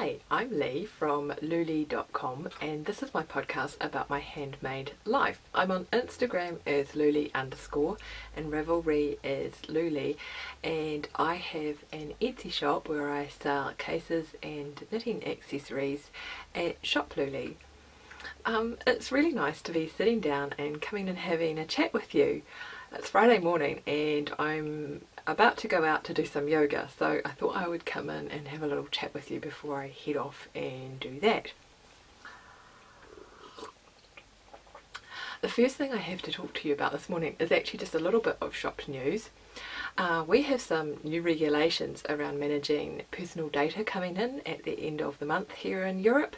Hi, I'm Lee from louleigh.com and this is my podcast about my handmade life. I'm on Instagram as louleigh_ and Ravelry as louleigh, and I have an Etsy shop where I sell cases and knitting accessories at Shop Louleigh. It's really nice to be sitting down and coming and having a chat with you. It's Friday morning and I'm about to go out to do some yoga, so I thought I would come in and have a little chat with you before I head off and do that. The first thing I have to talk to you about this morning is actually just a little bit of shop news. We have some new regulations around managing personal data coming in at the end of the month here in Europe.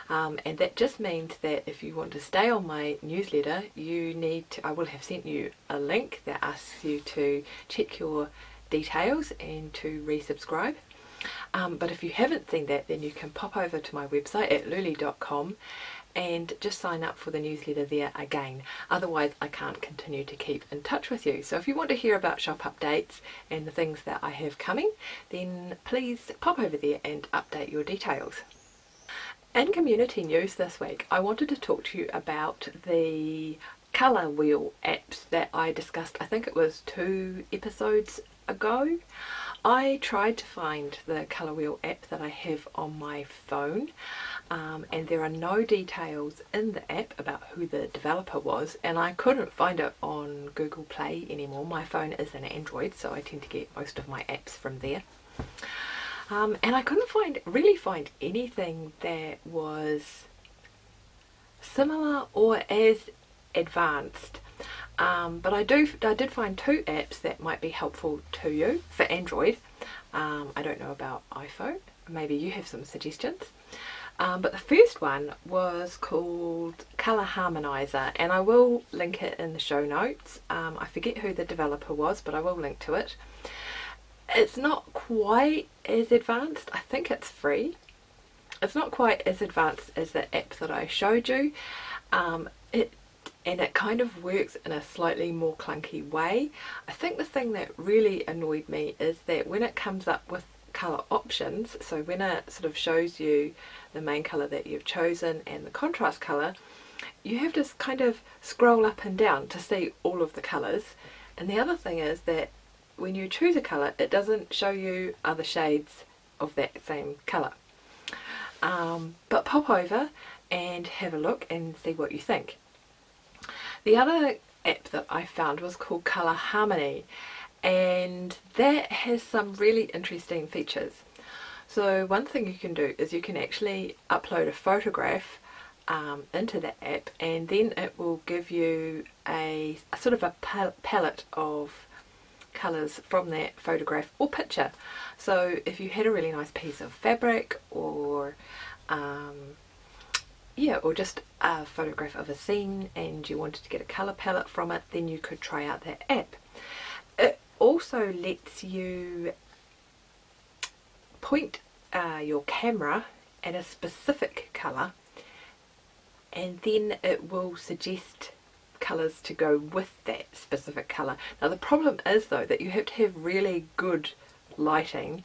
And that just means that if you want to stay on my newsletter, you need to, I will have sent you a link that asks you to check your details and to resubscribe. But if you haven't seen that, then you can pop over to my website at louleigh.com and just sign up for the newsletter there again. Otherwise I can't continue to keep in touch with you. So if you want to hear about shop updates and the things that I have coming, then please pop over there and update your details. In community news this week, I wanted to talk to you about the colour wheel apps that I discussed, I think it was 2 episodes ago. I tried to find the colour wheel app that I have on my phone, and there are no details in the app about who the developer was, and I couldn't find it on Google Play anymore. My phone is an Android, so I tend to get most of my apps from there. And I couldn't really find anything that was similar or as advanced. But I did find 2 apps that might be helpful to you for Android. I don't know about iPhone. Maybe you have some suggestions. But the first one was called Colour Harmonizer, and I will link it in the show notes. I forget who the developer was, but I will link to it. It's not quite as advanced. I think it's free. It's not quite as advanced as the app that I showed you. It kind of works in a slightly more clunky way. I think the thing that really annoyed me is that when it comes up with colour options, so when it sort of shows you the main colour that you've chosen and the contrast colour, you have to kind of scroll up and down to see all of the colours. And the other thing is that when you choose a colour, it doesn't show you other shades of that same colour. But pop over and have a look and see what you think. The other app that I found was called Colour Harmony, and that has some really interesting features. So one thing you can do is you can actually upload a photograph into the app, and then it will give you a sort of a palette of colours from that photograph or picture. So if you had a really nice piece of fabric or or just a photograph of a scene and you wanted to get a colour palette from it, then you could try out that app. It also lets you point your camera at a specific colour, and then it will suggest colours to go with that specific colour. Now the problem is though that you have to have really good lighting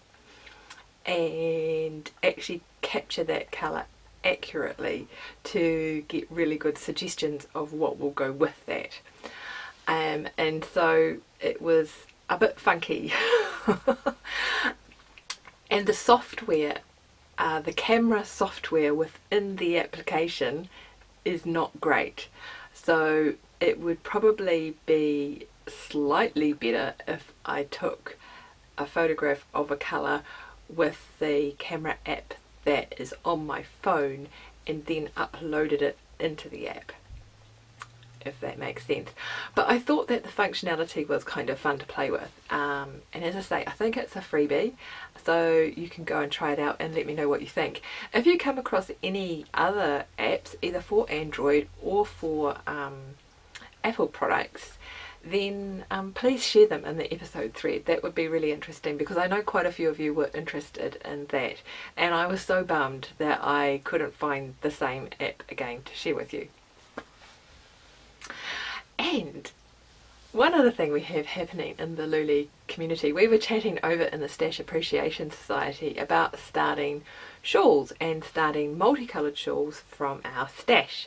and actually capture that colour accurately to get really good suggestions of what will go with that. And so it was a bit funky. And the software, the camera software within the application is not great. So it would probably be slightly better if I took a photograph of a colour with the camera app that is on my phone and then uploaded it into the app, if that makes sense. But I thought that the functionality was kind of fun to play with, and as I say, I think it's a freebie, so you can go and try it out and let me know what you think. If you come across any other apps either for Android or for Apple products, then please share them in the episode thread. That would be really interesting, because I know quite a few of you were interested in that, and I was so bummed that I couldn't find the same app again to share with you. And one other thing we have happening in the louleigh community, we were chatting over in the Stash Appreciation Society about starting shawls and starting multicoloured shawls from our stash.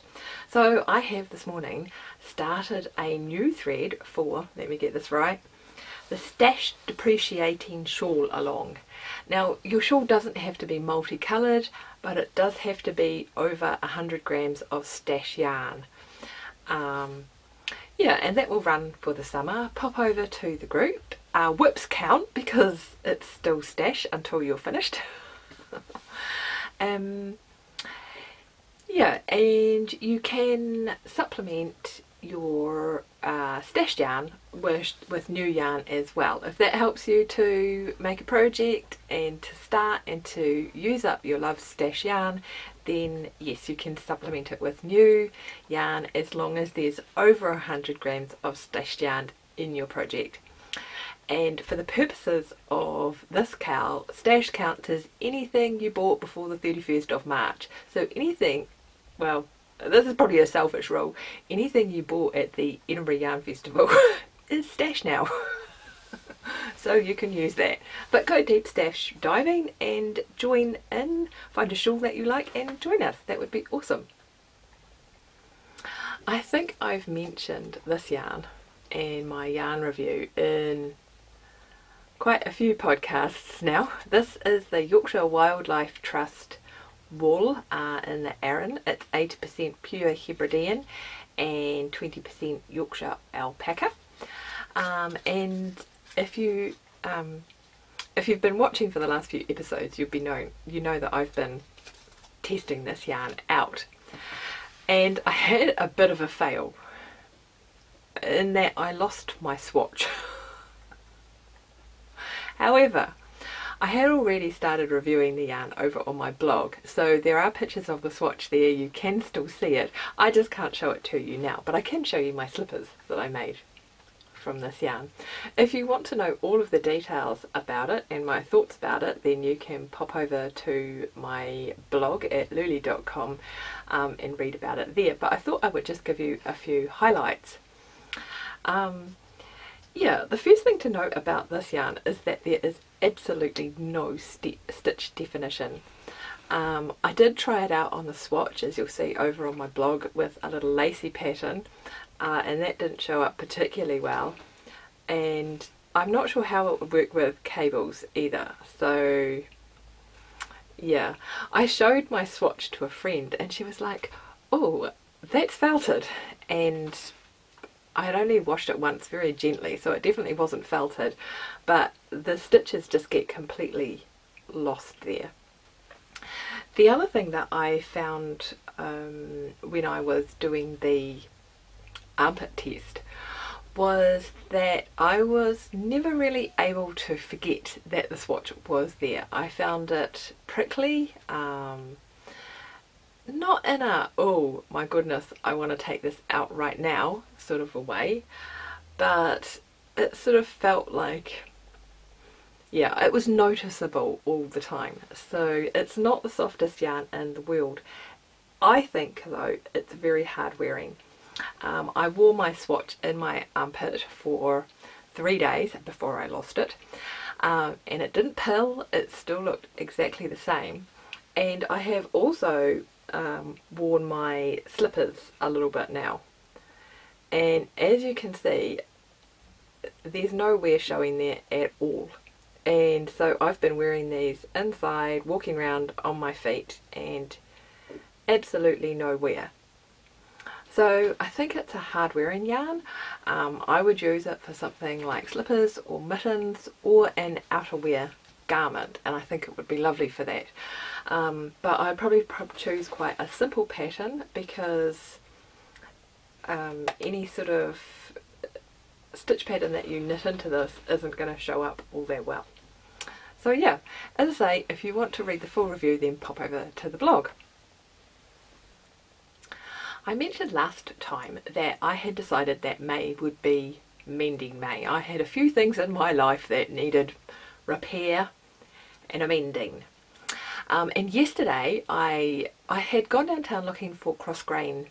So I have this morning started a new thread for, let me get this right, the Stash Depreciating Shawl Along. Now your shawl doesn't have to be multicoloured, but it does have to be over 100 grams of stash yarn. Yeah, and that will run for the summer. Pop over to the group. Whips count because it's still stash until you're finished. Yeah, and you can supplement your stashed yarn with new yarn as well. If that helps you to make a project and to start and to use up your loved stash yarn, then yes, you can supplement it with new yarn as long as there's over 100 grams of stashed yarn in your project. And for the purposes of this cowl, stash counts as anything you bought before the 31st of March. So anything, well, this is probably a selfish rule, anything you bought at the Edinburgh Yarn Festival is stash now. So you can use that. But go deep stash diving and join in, find a shawl that you like and join us. That would be awesome. I think I've mentioned this yarn and my yarn review in quite a few podcasts now. This is the Yorkshire Wildlife Trust wool in the Aran. It's 80% pure Hebridean and 20% Yorkshire alpaca. And if you've been watching for the last few episodes, you know that I've been testing this yarn out, and I had a bit of a fail in that I lost my swatch. However, I had already started reviewing the yarn over on my blog, so there are pictures of the swatch there. You can still see it. I just can't show it to you now, but I can show you my slippers that I made from this yarn. If you want to know all of the details about it and my thoughts about it, then you can pop over to my blog at louleigh.com and read about it there. But I thought I would just give you a few highlights. Yeah, the first thing to note about this yarn is that there is absolutely no stitch definition. I did try it out on the swatch, as you'll see over on my blog, with a little lacy pattern, and that didn't show up particularly well, and I'm not sure how it would work with cables either. So yeah, I showed my swatch to a friend and she was like, oh, that's felted, and I had only washed it once very gently, so it definitely wasn't felted, but the stitches just get completely lost there. The other thing that I found when I was doing the armpit test was that I was never really able to forget that the swatch was there. I found it prickly, not in a, oh my goodness, I want to take this out right now sort of a way, but it sort of felt like, yeah, it was noticeable all the time. So it's not the softest yarn in the world. I think though it's very hard wearing. I wore my swatch in my armpit for 3 days before I lost it, and it didn't pill, it still looked exactly the same. And I have also worn my slippers a little bit now, and as you can see there's no wear showing there at all, and so I've been wearing these inside, walking around on my feet, and absolutely no wear. So I think it's a hard wearing yarn. I would use it for something like slippers or mittens or an outerwear garment, and I think it would be lovely for that. But I'd probably choose quite a simple pattern, because any sort of stitch pattern that you knit into this isn't going to show up all that well. So yeah, as I say, if you want to read the full review, then pop over to the blog. I mentioned last time that I had decided that May would be mending May. I had a few things in my life that needed repair and amending. And yesterday I had gone downtown looking for cross grain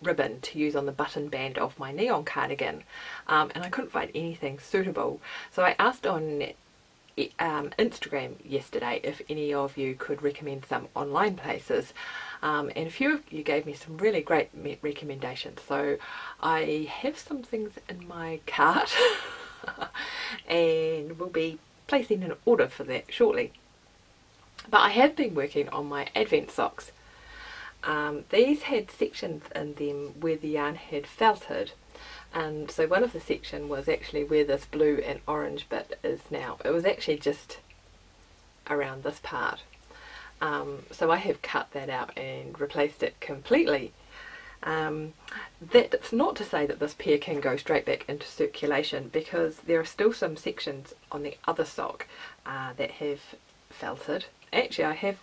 ribbon to use on the button band of my neon cardigan, and I couldn't find anything suitable. So I asked on Instagram yesterday if any of you could recommend some online places, and a few of you gave me some really great recommendations, so I have some things in my cart and will be placing an order for that shortly. But I have been working on my Advent socks. These had sections in them where the yarn had felted, and so one of the section was actually where this blue and orange bit is now. It was actually just around this part, so I have cut that out and replaced it completely. That's not to say that this pair can go straight back into circulation, because there are still some sections on the other sock that have felted. Actually, I have,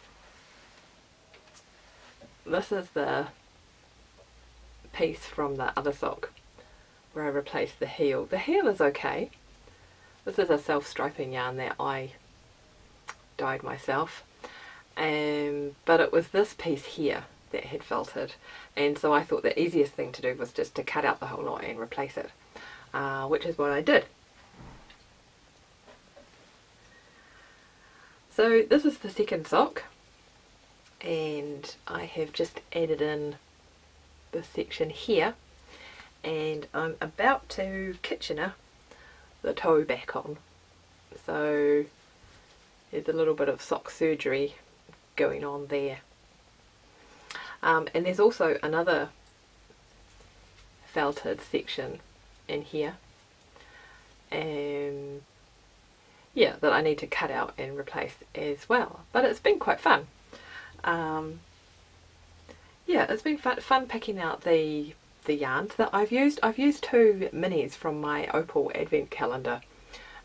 this is the piece from the other sock where I replaced the heel. The heel is okay. This is a self-striping yarn that I dyed myself, but it was this piece here that had felted, and so I thought the easiest thing to do was just to cut out the whole lot and replace it, which is what I did. So this is the second sock, and I have just added in this section here, and I'm about to Kitchener the toe back on, so there's a little bit of sock surgery going on there. And there's also another felted section in here, yeah, that I need to cut out and replace as well. But it's been quite fun. Yeah, it's been fun picking out the yarns that I've used. I've used 2 minis from my Opal Advent calendar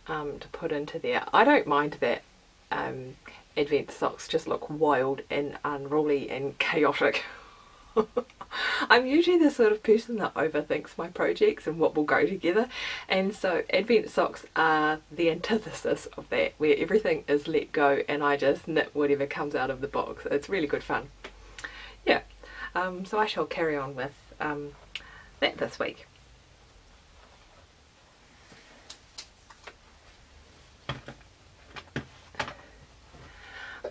to put into there. I don't mind that Advent socks just look wild and unruly and chaotic. I'm usually the sort of person that overthinks my projects and what will go together, and so Advent socks are the antithesis of that, where everything is let go and I just knit whatever comes out of the box. It's really good fun. Yeah, so I shall carry on with that this week.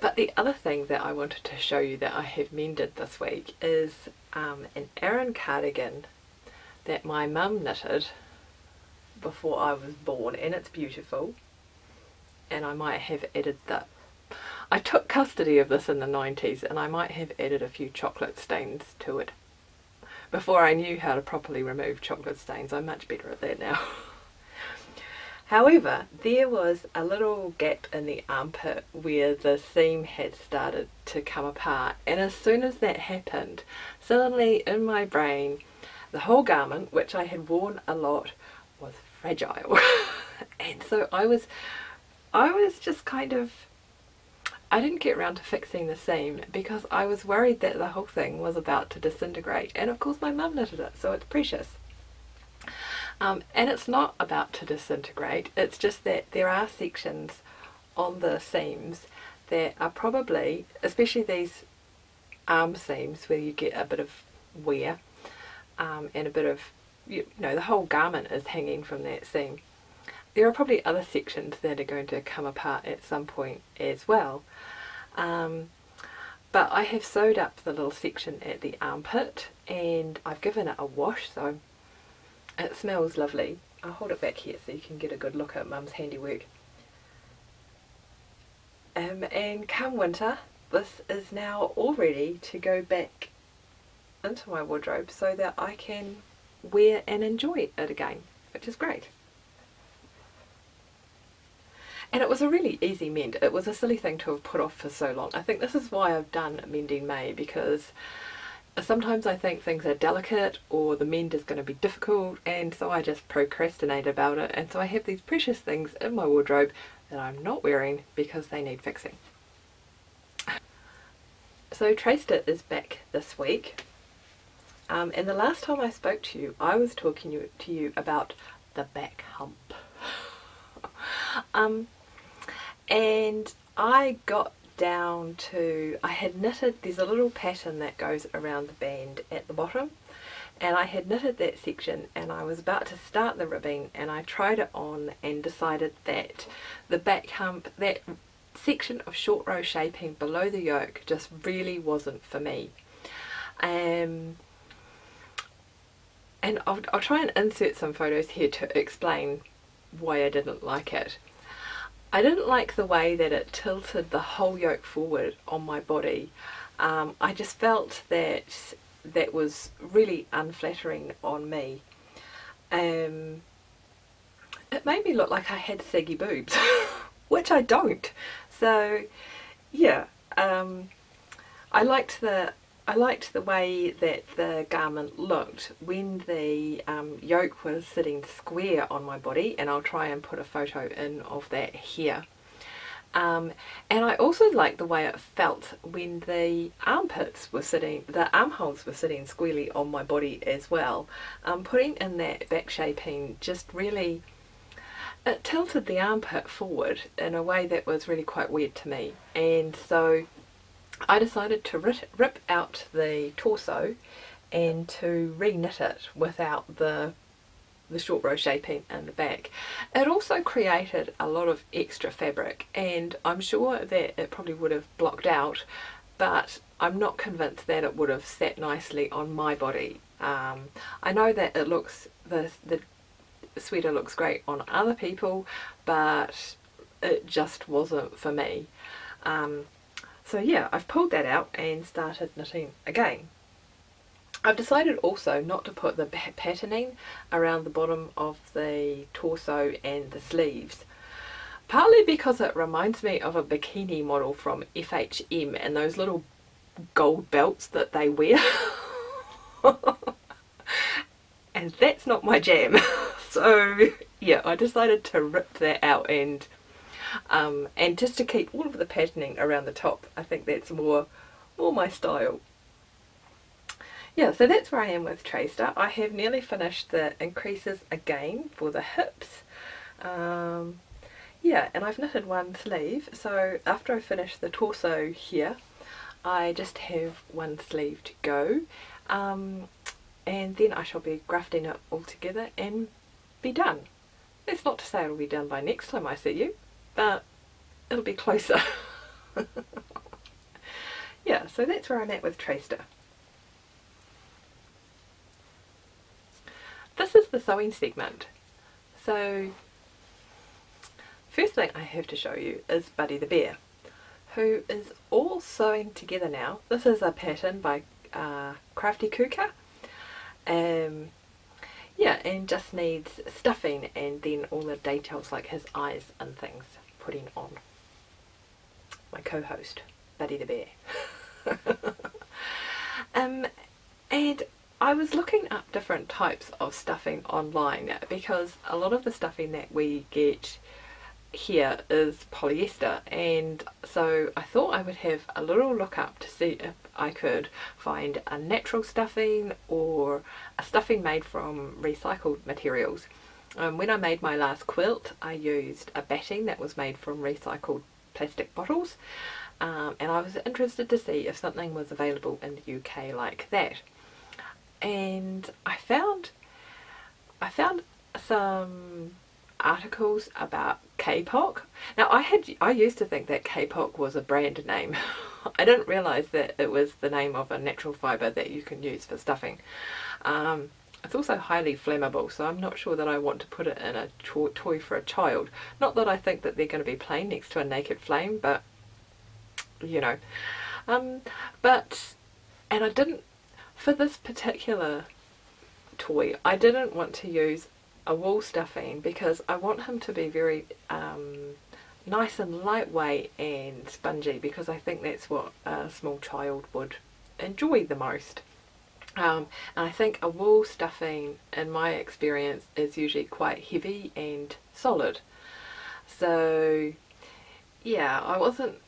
But the other thing that I wanted to show you that I have mended this week is an Aran cardigan that my mum knitted before I was born, and it's beautiful, and I might have added that. I took custody of this in the 90s, and I might have added a few chocolate stains to it before I knew how to properly remove chocolate stains. I'm much better at that now. However, there was a little gap in the armpit where the seam had started to come apart, and as soon as that happened, suddenly in my brain the whole garment, which I had worn a lot, was fragile. And so I was just kind of, I didn't get around to fixing the seam because I was worried that the whole thing was about to disintegrate, and of course my mum knitted it, so it's precious. And it's not about to disintegrate, it's just that there are sections on the seams that are probably, especially these arm seams where you get a bit of wear and a bit of, you know, the whole garment is hanging from that seam. There are probably other sections that are going to come apart at some point as well. But I have sewed up the little section at the armpit and I've given it a wash, so it smells lovely. I'll hold it back here so you can get a good look at Mum's handiwork. And come winter, this is now all ready to go back into my wardrobe so that I can wear and enjoy it again, which is great. And it was a really easy mend. It was a silly thing to have put off for so long. I think this is why I've done Mending May, because sometimes I think things are delicate or the mend is going to be difficult, and so I just procrastinate about it, and so I have these precious things in my wardrobe that I'm not wearing because they need fixing. So Traced It is back this week, and the last time I spoke to you I was talking to you about the back hump. And I got down to, I had knitted, there's a little pattern that goes around the band at the bottom, and I had knitted that section and I was about to start the ribbing, and I tried it on and decided that the back hump, that section of short row shaping below the yoke, just really wasn't for me. And I'll try and insert some photos here to explain why I didn't like it. I didn't like the way that it tilted the whole yoke forward on my body. I just felt that that was really unflattering on me. It made me look like I had saggy boobs, which I don't. So yeah, I liked the way that the garment looked when the yoke was sitting square on my body, and I'll try and put a photo in of that here. And I also liked the way it felt when the armpits were sitting, the armholes were sitting squarely on my body as well. Putting in that back shaping just really, it tilted the armpit forward in a way that was really quite weird to me, and so I decided to rip out the torso and to re-knit it without the short row shaping in the back. It also created a lot of extra fabric, and I'm sure that it probably would have blocked out, but I'm not convinced that it would have sat nicely on my body. I know that it looks, the sweater looks great on other people, but it just wasn't for me. So yeah, I've pulled that out and started knitting again. I've decided also not to put the patterning around the bottom of the torso and the sleeves, partly because it reminds me of a bikini model from FHM and those little gold belts that they wear. And that's not my jam. So yeah, I decided to rip that out, and just to keep all of the patterning around the top. I think that's more my style. Yeah, so that's where I am with Tracer. I have nearly finished the increases again for the hips. Yeah, and I've knitted one sleeve, so after I finish the torso here, I just have one sleeve to go, and then I shall be grafting it all together and be done. That's not to say it'll be done by next time I see you, but it'll be closer. Yeah, so that's where I'm at with Tracer. This is the sewing segment. So first thing I have to show you is Buddy the Bear, who is all sewing together now. This is a pattern by Crafty Kuka. Yeah, and just needs stuffing and then all the details like his eyes and things putting on. My co-host, Buddy the Bear. And I was looking up different types of stuffing online, because a lot of the stuffing that we get here is polyester, and so I thought I would have a little look up to see if I could find a natural stuffing or a stuffing made from recycled materials. When I made my last quilt, I used a batting that was made from recycled plastic bottles, and I was interested to see if something was available in the UK like that. And I found some articles about Kapok. Now I used to think that Kapok was a brand name. I didn't realise that it was the name of a natural fibre that you can use for stuffing. It's also highly flammable, so I'm not sure that I want to put it in a toy for a child. Not that I think that they're going to be playing next to a naked flame, but you know. And I didn't, for this particular toy, I didn't want to use a wool stuffing because I want him to be very nice and lightweight and spongy, because I think that's what a small child would enjoy the most. And I think a wool stuffing, in my experience, is usually quite heavy and solid. So yeah, I wasn't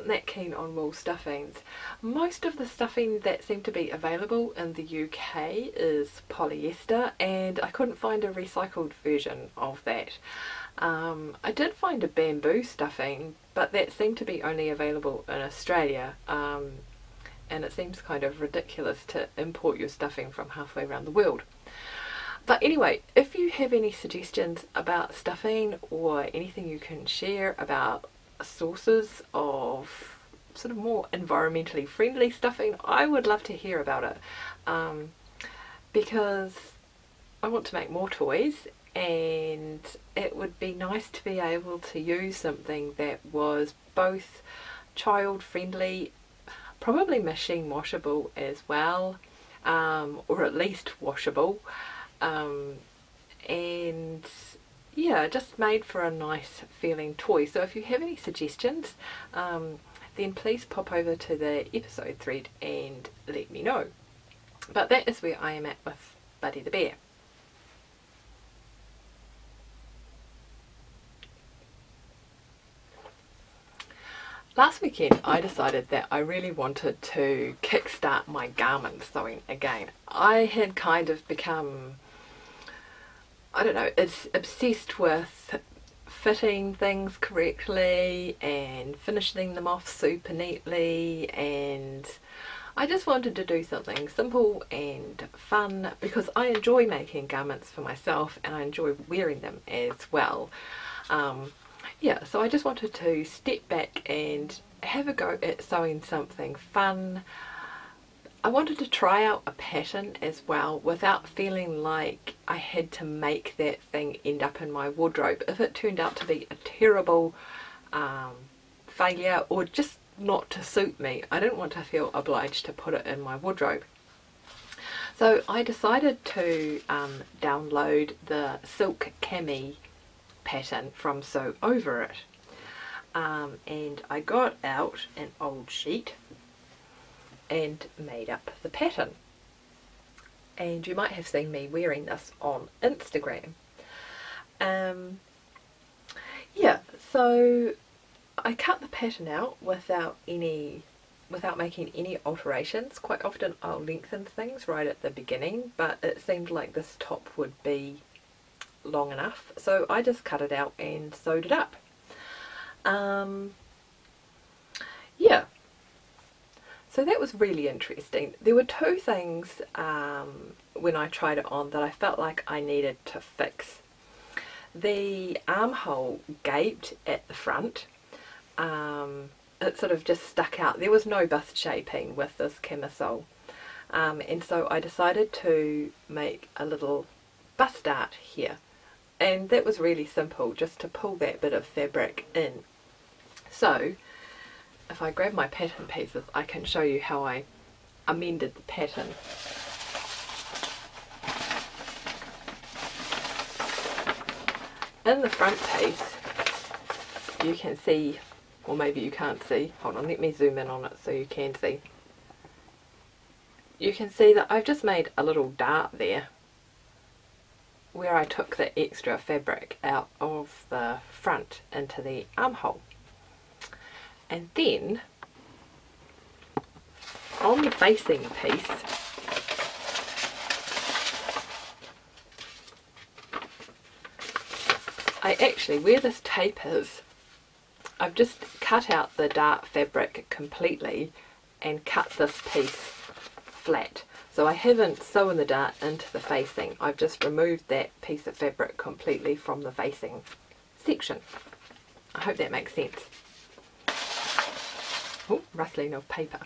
that keen on wool stuffings. Most of the stuffing that seemed to be available in the UK is polyester, and I couldn't find a recycled version of that. I did find a bamboo stuffing, but that seemed to be only available in Australia. and it seems kind of ridiculous to import your stuffing from halfway around the world. But anyway, if you have any suggestions about stuffing or anything you can share about sources of sort of more environmentally friendly stuffing, I would love to hear about it, because I want to make more toys, and it would be nice to be able to use something that was both child friendly, probably machine washable as well, or at least washable, and yeah, just made for a nice feeling toy. So if you have any suggestions, then please pop over to the episode thread and let me know. But that is where I am at with Buddy the Bear. Last weekend I decided that I really wanted to kickstart my garment sewing again. I had kind of become, I don't know, obsessed with fitting things correctly and finishing them off super neatly, and I just wanted to do something simple and fun because I enjoy making garments for myself and I enjoy wearing them as well. Yeah, so I just wanted to step back and have a go at sewing something fun. I wanted to try out a pattern as well without feeling like I had to make that thing end up in my wardrobe. If it turned out to be a terrible failure or just not to suit me, I didn't want to feel obliged to put it in my wardrobe. So I decided to download the Silk Cami pattern from Sew Over It, and I got out an old sheet and made up the pattern, and you might have seen me wearing this on Instagram. Yeah, so I cut the pattern out without making any alterations. Quite often I'll lengthen things right at the beginning, but it seemed like this top would be long enough, so I just cut it out and sewed it up. Yeah, so that was really interesting. There were two things when I tried it on that I felt like I needed to fix. The armhole gaped at the front. It sort of just stuck out. There was no bust shaping with this camisole, and so I decided to make a little bust dart here, and that was really simple, just to pull that bit of fabric in. So if I grab my pattern pieces, I can show you how I amended the pattern. In the front piece you can see, or maybe you can't see, hold on, let me zoom in on it so you can see. You can see that I've just made a little dart there where I took the extra fabric out of the front into the armhole. And then on the facing piece, I actually, where this tape is, I've just cut out the dart fabric completely and cut this piece flat. So I haven't sewn the dart into the facing, I've just removed that piece of fabric completely from the facing section. I hope that makes sense. Oh, rustling of paper.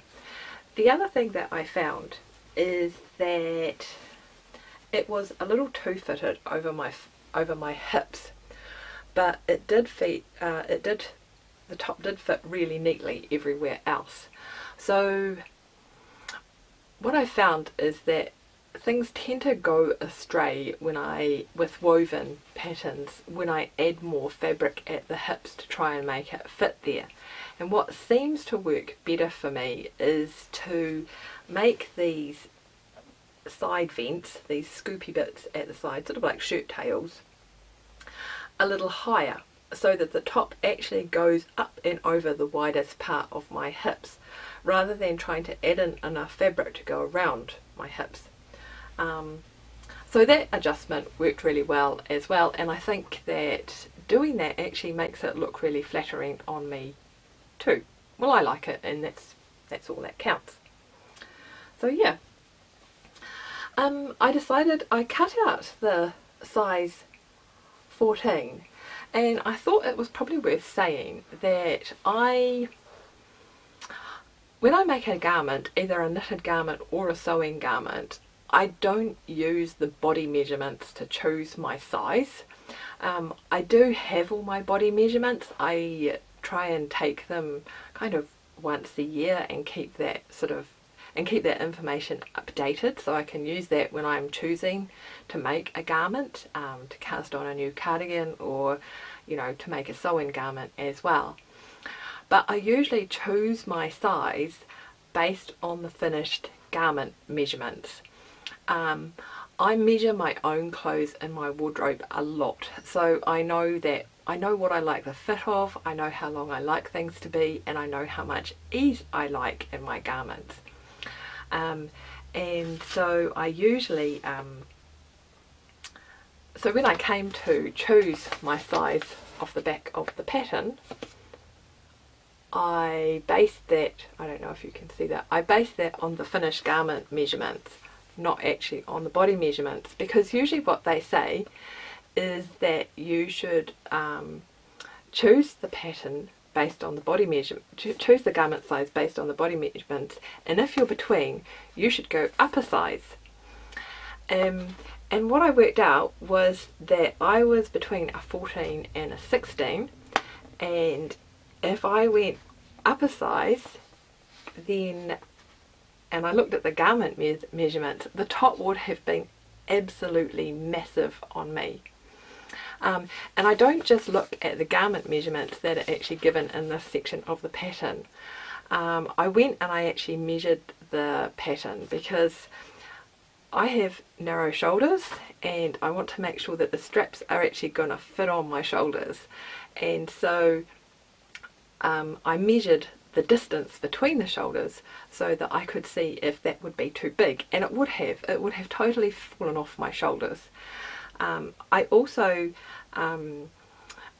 The other thing that I found is that it was a little too fitted over my hips, but it did fit. The top did fit really neatly everywhere else. So what I found is that things tend to go astray with woven patterns when I add more fabric at the hips to try and make it fit there. And what seems to work better for me is to make these side vents, these scoopy bits at the side, sort of like shirt tails, a little higher, so that the top actually goes up and over the widest part of my hips, rather than trying to add in enough fabric to go around my hips. So that adjustment worked really well as well, and I think that doing that actually makes it look really flattering on me too. Well, I like it, and that's all that counts. So yeah, I decided I cut out the size 14, and I thought it was probably worth saying that when I make a garment, either a knitted garment or a sewing garment, I don't use the body measurements to choose my size. I do have all my body measurements. I try and take them kind of once a year and keep that information updated, so I can use that when I'm choosing to make a garment, to cast on a new cardigan, or to make a sewing garment as well. But I usually choose my size based on the finished garment measurements. I measure my own clothes in my wardrobe a lot, so I know what I like the fit of, I know how long I like things to be, and I know how much ease I like in my garments. And so I usually, so when I came to choose my size off the back of the pattern, I based that, I don't know if you can see that, I based that on the finished garment measurements, not actually on the body measurements, because usually what they say is that you should choose the pattern based on the body measurement, choose the garment size based on the body measurements, and if you're between, you should go up a size. And what I worked out was that I was between a 14 and a 16, and if I went up a size, then, and I looked at the garment measurements, the top would have been absolutely massive on me. And I don't just look at the garment measurements that are actually given in this section of the pattern. I went and I actually measured the pattern, because I have narrow shoulders and I want to make sure that the straps are actually going to fit on my shoulders, and so I measured the distance between the shoulders so that I could see if that would be too big, and it would have totally fallen off my shoulders. I also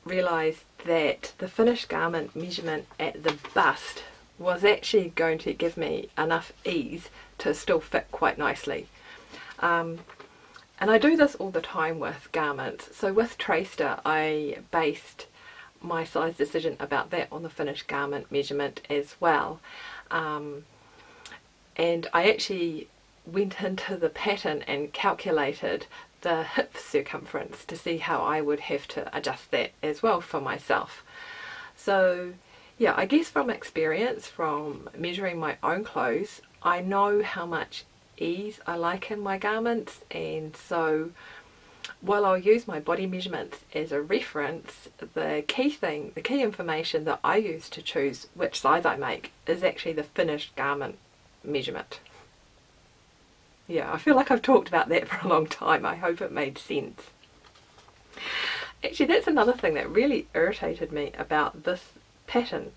realised that the finished garment measurement at the bust was actually going to give me enough ease to still fit quite nicely. And I do this all the time with garments. So with Trayster, I based my size decision about that on the finished garment measurement as well. And I actually went into the pattern and calculated the hip circumference to see how I would have to adjust that as well for myself. So yeah, I guess from experience, from measuring my own clothes, I know how much ease I like in my garments, and so while I'll use my body measurements as a reference, the key information that I use to choose which size I make is actually the finished garment measurement. Yeah, I feel like I've talked about that for a long time. I hope it made sense. Actually, that's another thing that really irritated me about this pattern.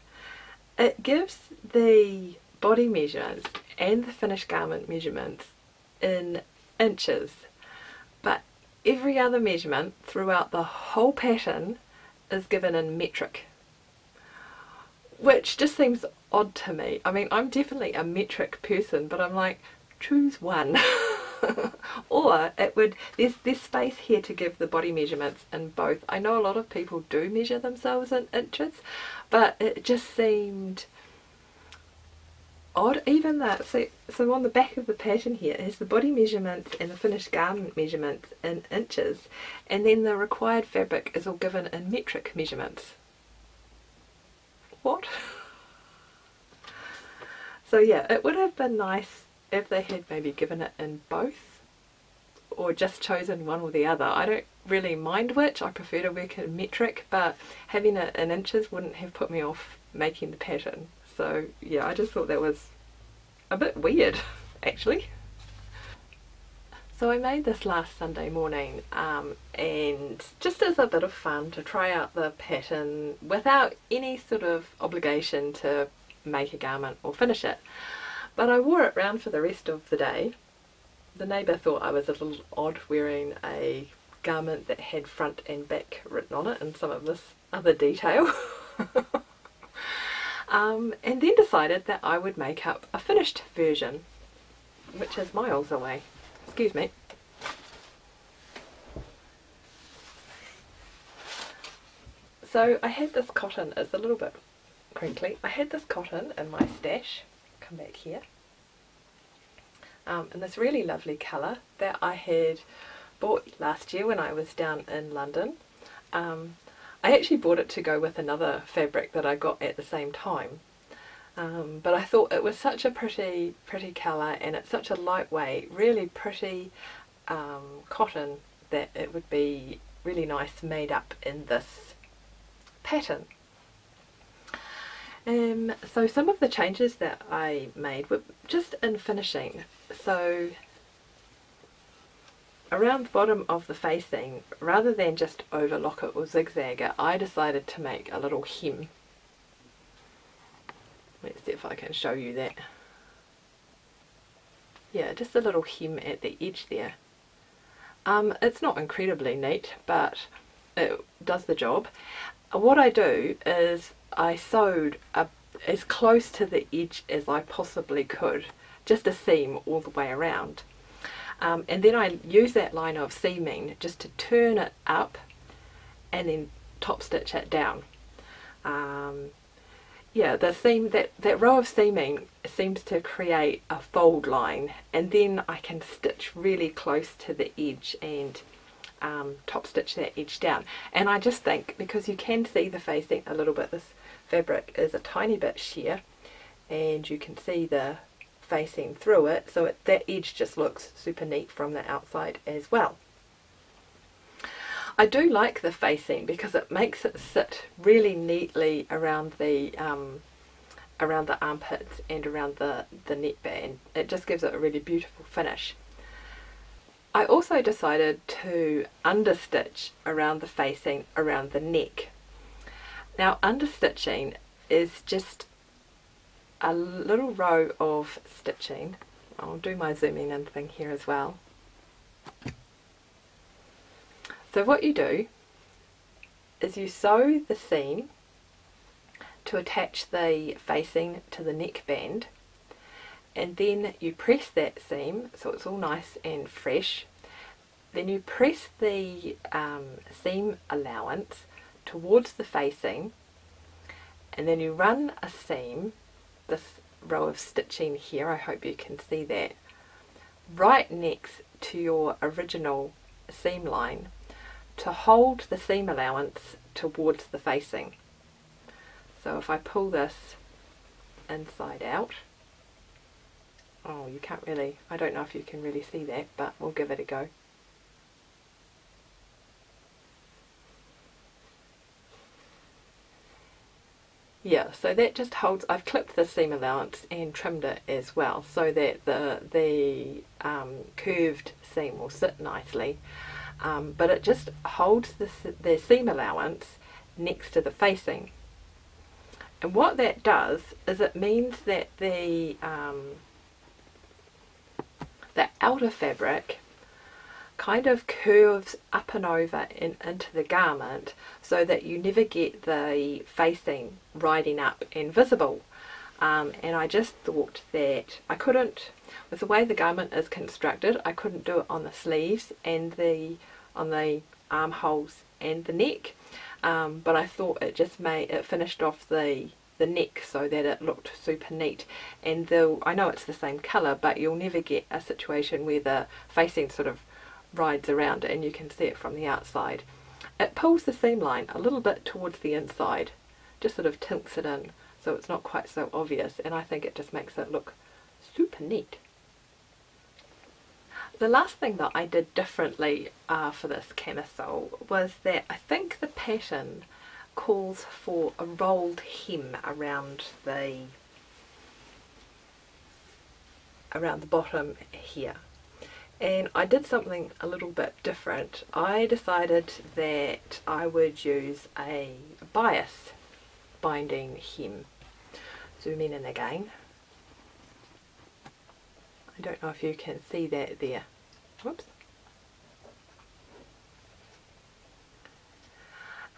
It gives the body measurements and the finished garment measurements in inches, but every other measurement throughout the whole pattern is given in metric, which just seems odd to me. I mean, I'm definitely a metric person, but I'm like, choose one. Or there's space here to give the body measurements in both. I know a lot of people do measure themselves in inches, but it just seemed odd. Even that, so on the back of the pattern here is the body measurements and the finished garment measurements in inches, and then the required fabric is all given in metric measurements. What? So yeah, it would have been nice if they had maybe given it in both, or just chosen one or the other. I don't really mind which, I prefer to work in metric, but having it in inches wouldn't have put me off making the pattern. So yeah, I just thought that was a bit weird actually. So I made this last Sunday morning, and just as a bit of fun to try out the pattern without any sort of obligation to make a garment or finish it. But I wore it round for the rest of the day. The neighbour thought I was a little odd wearing a garment that had front and back written on it and some of this other detail. And then decided that I would make up a finished version. which is miles away. Excuse me. So I had this cotton, it's a little bit crinkly. I had this cotton in my stash, come back here, in this really lovely colour that I had bought last year when I was down in London. I actually bought it to go with another fabric that I got at the same time. But I thought it was such a pretty colour, and it's such a lightweight, really pretty cotton, that it would be really nice made up in this pattern. So some of the changes that I made were just in finishing. So around the bottom of the facing, rather than just overlock it or zigzag it, I decided to make a little hem. Let's see if I can show you that. Yeah, just a little hem at the edge there. It's not incredibly neat, but it does the job. What I do is I sewed as close to the edge as I possibly could, just a seam all the way around. And then I use that line of seaming just to turn it up and then top stitch it down. Yeah, the seam, that row of seaming seems to create a fold line, and then I can stitch really close to the edge and top stitch that edge down. And I just think, because you can see the facing a little bit, this fabric is a tiny bit sheer and you can see the facing through it, so that edge just looks super neat from the outside as well. I do like the facing because it makes it sit really neatly around the armpits and around the neckband. It just gives it a really beautiful finish. I also decided to understitch around the facing, around the neck. Now understitching is just a little row of stitching. I'll do my zooming in thing here as well. So what you do is you sew the seam to attach the facing to the neckband, and then you press that seam so it's all nice and fresh. Then you press the seam allowance towards the facing, and then you run a seam, this row of stitching here, I hope you can see that, right next to your original seam line to hold the seam allowance towards the facing. So if I pull this inside out, oh, you can't really, I don't know if you can really see that, but we'll give it a go. Yeah, so that just holds. I've clipped the seam allowance and trimmed it as well so that the curved seam will sit nicely, but it just holds the seam allowance next to the facing. And what that does is it means that the outer fabric kind of curves up and over and into the garment so that you never get the facing riding up and visible. And I just thought that I couldn't, with the way the garment is constructed, I couldn't do it on the sleeves and on the armholes and the neck, but I thought it just it finished off the neck so that it looked super neat. And I know it's the same colour, but you'll never get a situation where the facing sort of rides around it and you can see it from the outside. It pulls the seam line a little bit towards the inside, just sort of tilts it in so it's not quite so obvious, and I think it just makes it look super neat. The last thing that I did differently for this camisole was that I think the pattern calls for a rolled hem around the bottom here. And I did something a little bit different. I decided that I would use a bias binding hem. Zoom in again. I don't know if you can see that there. Whoops.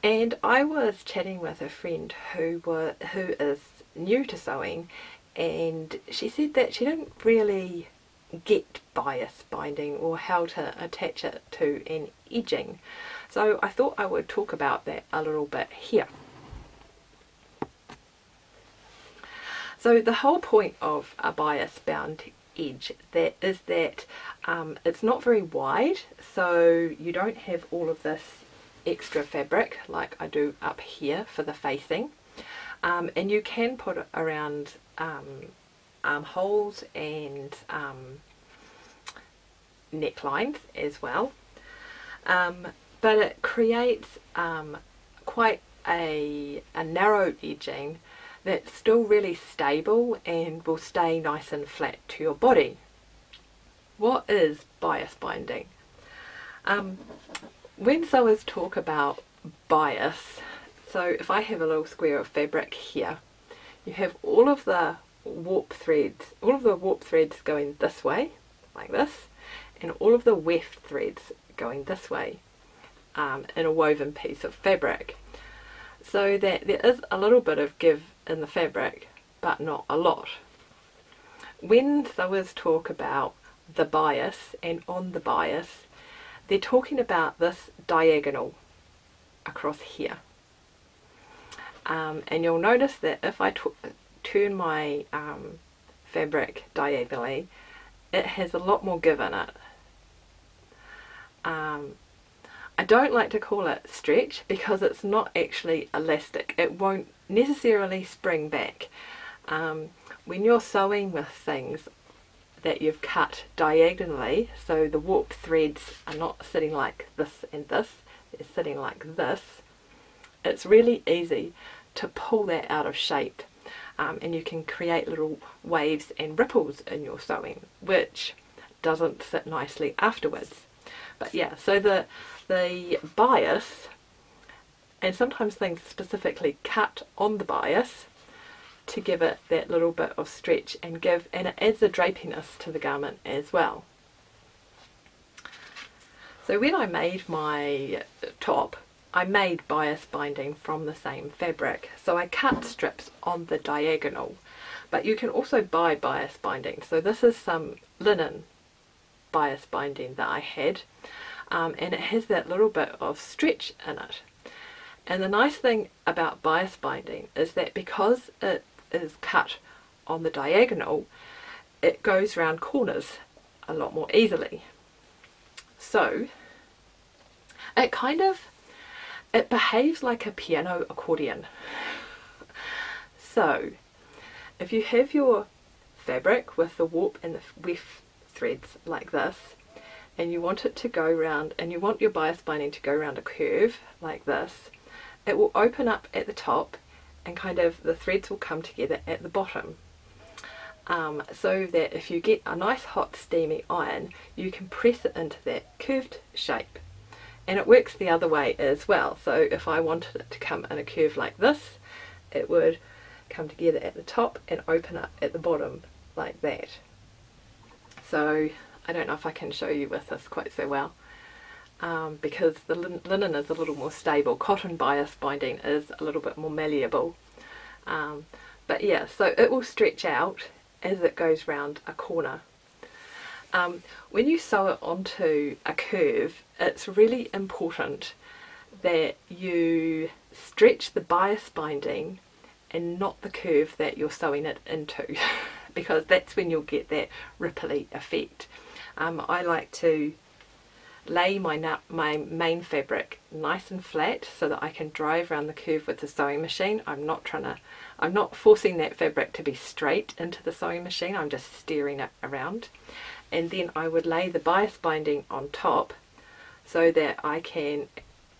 And I was chatting with a friend who is new to sewing, and she said that she didn't really get bias binding or how to attach it to an edging. So I thought I would talk about that a little bit here. So the whole point of a bias bound edge is that it's not very wide, so you don't have all of this extra fabric like I do up here for the facing, and you can put it around armholes and necklines as well, but it creates quite a narrow edging that's still really stable and will stay nice and flat to your body. What is bias binding? When sewers talk about bias, so if I have a little square of fabric here, you have all of the warp threads going this way, like this, and all of the weft threads going this way in a woven piece of fabric, so that there is a little bit of give in the fabric, but not a lot. When sewers talk about the bias and on the bias, they're talking about this diagonal across here. And you'll notice that if I turn my fabric diagonally, it has a lot more give in it. I don't like to call it stretch because it's not actually elastic. It won't necessarily spring back. When you're sewing with things that you've cut diagonally, so the warp threads are not sitting like this and this, they're sitting like this, it's really easy to pull that out of shape, and you can create little waves and ripples in your sewing, which doesn't sit nicely afterwards. But yeah, so the bias, and sometimes things specifically cut on the bias to give it that little bit of stretch and it adds a drapiness to the garment as well. So when I made my top, I made bias binding from the same fabric, so I cut strips on the diagonal, but you can also buy bias binding. So this is some linen bias binding that I had, and it has that little bit of stretch in it. And the nice thing about bias binding is that because it is cut on the diagonal, it goes round corners a lot more easily. So it behaves like a piano accordion. So if you have your fabric with the warp and the weft threads like this, and you want it to go round, and you want your bias binding to go around a curve like this, it will open up at the top and kind of the threads will come together at the bottom, so that if you get a nice hot steamy iron, you can press it into that curved shape. And it works the other way as well. So if I wanted it to come in a curve like this, it would come together at the top and open up at the bottom like that. So I don't know if I can show you with this quite so well, because the linen is a little more stable. Cotton bias binding is a little bit more malleable. But yeah, so it will stretch out as it goes round a corner. When you sew it onto a curve, it's really important that you stretch the bias binding and not the curve that you're sewing it into, because that's when you'll get that ripply effect. I like to lay my main fabric nice and flat so that I can drive around the curve with the sewing machine. I'm not forcing that fabric to be straight into the sewing machine, I'm just steering it around. And then I would lay the bias binding on top so that I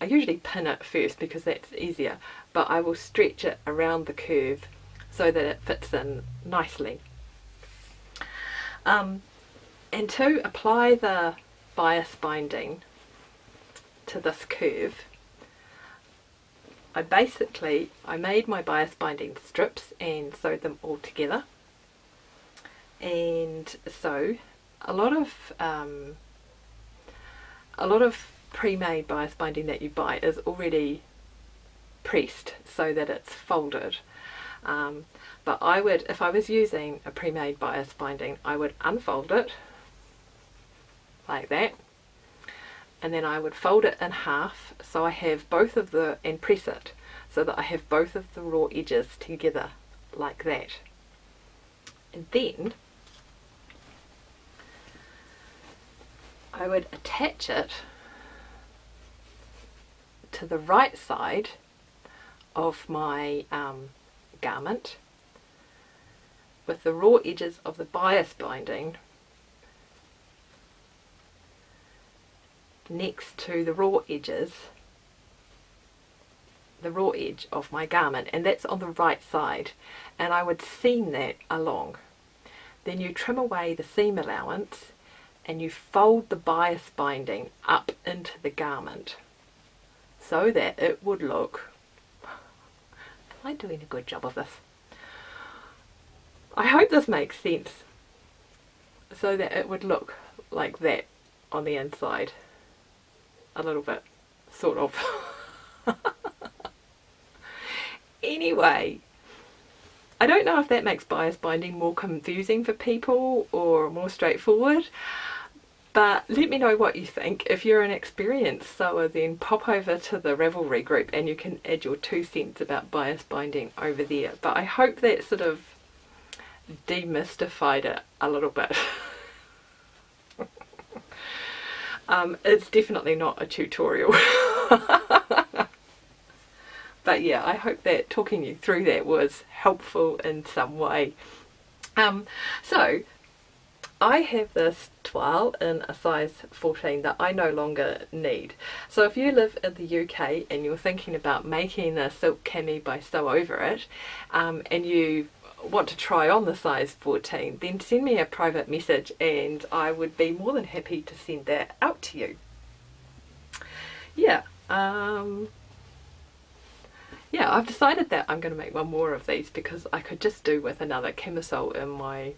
usually pin it first because that's easier, but I will stretch it around the curve so that it fits in nicely. And to apply the bias binding to this curve, I made my bias binding strips and sewed them all together. And so a lot of pre-made bias binding that you buy is already pressed so that it's folded. But I would, if I was using a pre-made bias binding, I would unfold it like that, and then I would fold it in half so I have both of the, and press it so that I have both of the raw edges together like that. And then I would attach it to the right side of my garment with the raw edges of the bias binding next to the raw edges, the raw edge of my garment, and that's on the right side, and I would seam that along. Then you trim away the seam allowance and you fold the bias binding up into the garment so that it would look, am I doing a good job of this? I hope this makes sense, so that it would look like that on the inside. A little bit, sort of. Anyway, I don't know if that makes bias binding more confusing for people or more straightforward, but let me know what you think. If you're an experienced sewer, then pop over to the Ravelry group and you can add your 2 cents about bias binding over there. But I hope that sort of demystified it a little bit. It's definitely not a tutorial. But yeah, I hope that talking you through that was helpful in some way. So I have this toile in a size 14 that I no longer need. So if you live in the UK and you're thinking about making a silk cami by Sew Over It, and you want to try on the size 14, then send me a private message and I would be more than happy to send that out to you. Yeah, yeah, I've decided that I'm going to make one more of these because I could just do with another camisole in my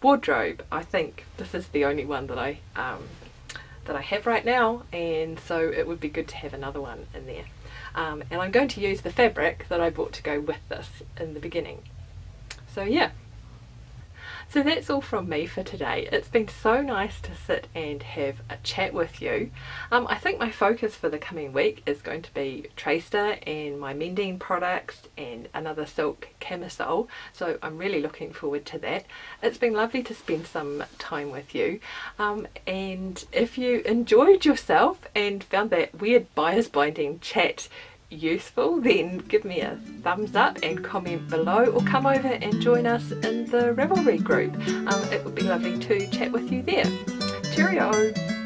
wardrobe. I think this is the only one that I have right now, and so it would be good to have another one in there. And I'm going to use the fabric that I bought to go with this in the beginning. So yeah, so that's all from me for today. It's been so nice to sit and have a chat with you. I think my focus for the coming week is going to be Tracer and my mending products and another silk camisole, so I'm really looking forward to that. It's been lovely to spend some time with you, and if you enjoyed yourself and found that weird bias binding chat useful, then give me a thumbs up and comment below, or come over and join us in the Ravelry group. It would be lovely to chat with you there. Cheerio!